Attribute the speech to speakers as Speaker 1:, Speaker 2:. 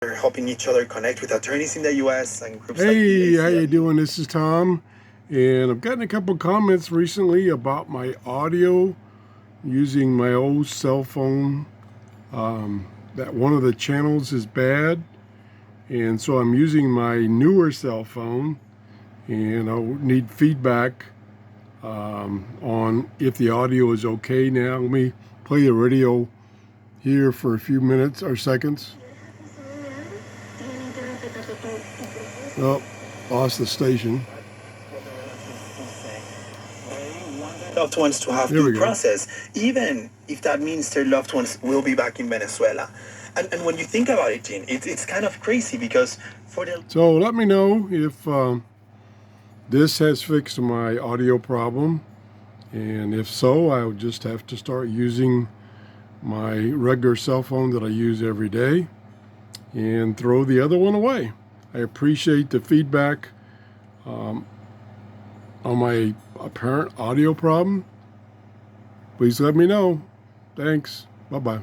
Speaker 1: They're helping each other connect with attorneys in the U.S. and groups like
Speaker 2: Hey,
Speaker 1: the
Speaker 2: how you
Speaker 1: ACLU.
Speaker 2: doing? This is Tom, and I've gotten a couple comments recently about my audio using my old cell phone. That one of the channels is bad, and so I'm using my newer cell phone, and I'll need feedback on if the audio is okay now. Let me play the radio here for a few minutes or seconds. Oh, lost the station.
Speaker 1: Loved ones to have
Speaker 2: There we
Speaker 1: due
Speaker 2: go.
Speaker 1: process, even if that means their loved ones will be back in Venezuela. And when you think about it, Gene, it's kind of crazy because for the...
Speaker 2: So let me know if this has fixed my audio problem, and if so, I'll just have to start using my regular cell phone that I use every day and throw the other one away. I appreciate the feedback on my apparent audio problem. Please let me know. Thanks. Bye-bye.